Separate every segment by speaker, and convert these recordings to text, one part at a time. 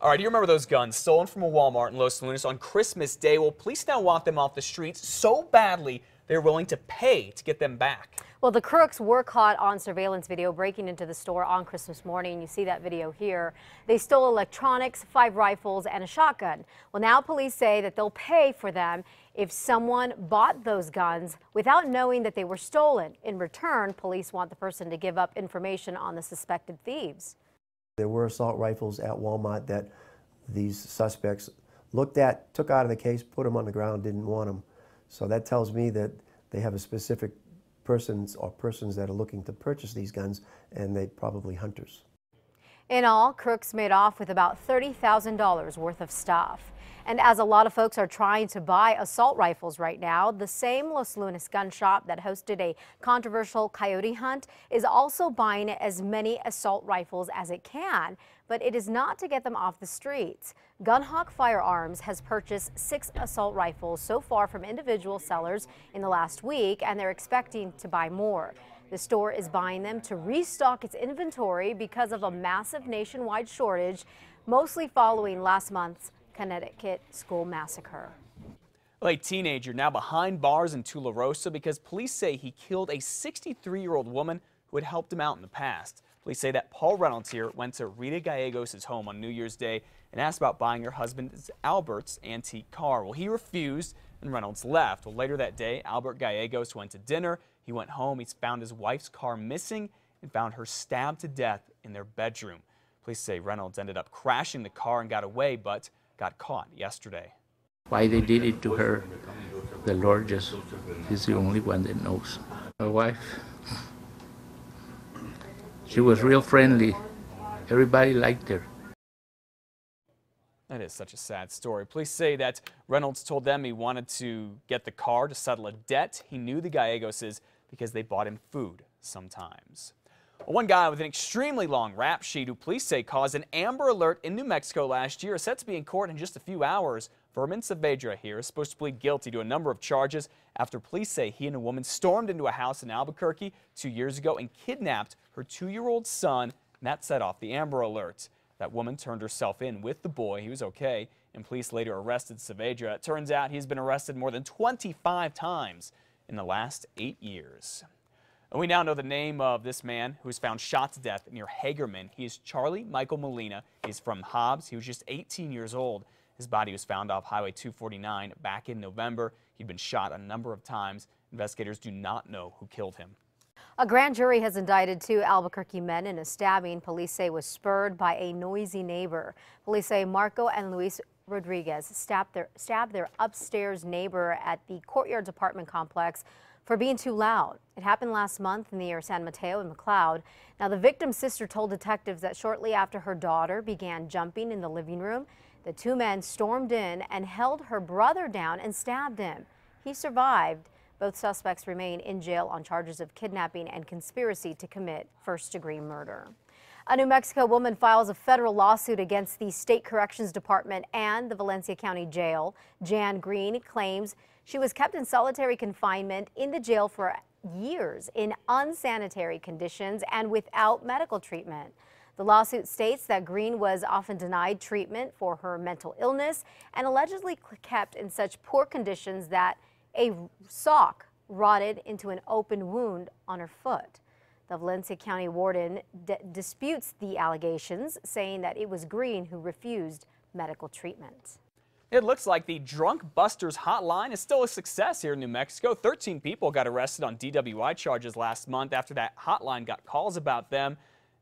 Speaker 1: All right, do you remember those guns stolen from a Walmart in Los Lunas on Christmas Day? Well, police now want them off the streets so badly they're willing to pay to get them back.
Speaker 2: Well, the crooks were caught on surveillance video breaking into the store on Christmas morning. You see that video here. They stole electronics, 5 rifles, and a shotgun. Well, now police say that they'll pay for them if someone bought those guns without knowing that they were stolen. In return, police want the person to give up information on the suspected thieves.
Speaker 3: There were assault rifles at Walmart that these suspects looked at, took out of the case, put them on the ground, didn't want them. So that tells me that they have a specific persons that are looking to purchase these guns, and they're probably hunters.
Speaker 2: In all, crooks made off with about $30,000 worth of stuff. And as a lot of folks are trying to buy assault rifles right now, the same Los Lunas gun shop that hosted a controversial coyote hunt is also buying as many assault rifles as it can, but it is not to get them off the streets. Gunhawk Firearms has purchased 6 assault rifles so far from individual sellers in the last week, and they're expecting to buy more. The store is buying them to restock its inventory because of a massive nationwide shortage, mostly following last month's Connecticut school massacre.
Speaker 1: A teenager now behind bars in Tularosa because police say he killed a 63-year-old woman who had helped him out in the past. Police say that Paul Reynolds here went to Rita Gallegos' home on New Year's Day and asked about buying her husband Albert's antique car. Well, he refused and Reynolds left. Well, later that day, Albert Gallegos went to dinner. He went home. He found his wife's car missing and found her stabbed to death in their bedroom. Police say Reynolds ended up crashing the car and got away, but got caught yesterday.
Speaker 4: Why they did it to her, the Lord just is the only one that knows. My wife, she was real friendly. Everybody liked her.
Speaker 1: That is such a sad story. Police say that Reynolds told them he wanted to get the car to settle a debt he knew the Gallegoses because they bought him food sometimes. One guy with an extremely long rap sheet who police say caused an Amber Alert in New Mexico last year is set to be in court in just a few hours. Vermin Saavedra here is supposed to plead guilty to a number of charges after police say he and a woman stormed into a house in Albuquerque 2 years ago and kidnapped her 2-year-old son, and that set off the Amber Alert. That woman turned herself in with the boy. He was okay, and police later arrested Saavedra. It turns out he's been arrested more than 25 times in the last 8 years. And we now know the name of this man who was found shot to death near Hagerman. He is Charlie Michael Molina. He's from Hobbs. He was just 18 years old. His body was found off Highway 249 back in November. He'd been shot a number of times. Investigators do not know who killed him.
Speaker 2: A grand jury has indicted 2 Albuquerque men in a stabbing police say was spurred by a noisy neighbor. Police say Marco and Luis Rodriguez stabbed their upstairs neighbor at the Courtyards apartment complex for being too loud. It happened last month near San Mateo and McLeod. Now, the victim's sister told detectives that shortly after her daughter began jumping in the living room, the 2 men stormed in and held her brother down and stabbed him. He survived. Both suspects remain in jail on charges of kidnapping and conspiracy to commit first-degree murder. A New Mexico woman files a federal lawsuit against the State Corrections Department and the Valencia County Jail. Jan Green claims she was kept in solitary confinement in the jail for years in unsanitary conditions and without medical treatment. The lawsuit states that Green was often denied treatment for her mental illness and allegedly kept in such poor conditions that a sock rotted into an open wound on her foot. The Valencia County warden disputes the allegations, saying that it was Green who refused medical treatment.
Speaker 1: It looks like the Drunk Busters hotline is still a success here in New Mexico. 13 people got arrested on DWI charges last month after that hotline got calls about them.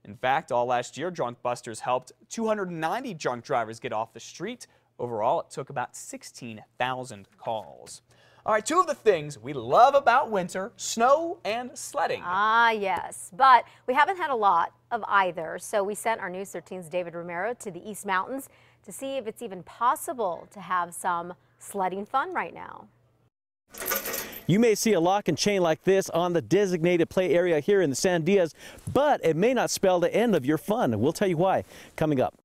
Speaker 1: In fact, all last year, Drunk Busters helped 290 drunk drivers get off the street. Overall, it took about 16,000 calls. All right, 2 of the things we love about winter, snow and sledding.
Speaker 2: Ah, yes, but we haven't had a lot of either, so we sent our News 13's David Romero to the East Mountains to see if it's even possible to have some sledding fun right now.
Speaker 5: You may see a lock and chain like this on the designated play area here in the Sandias, but it may not spell the end of your fun. We'll tell you why coming up.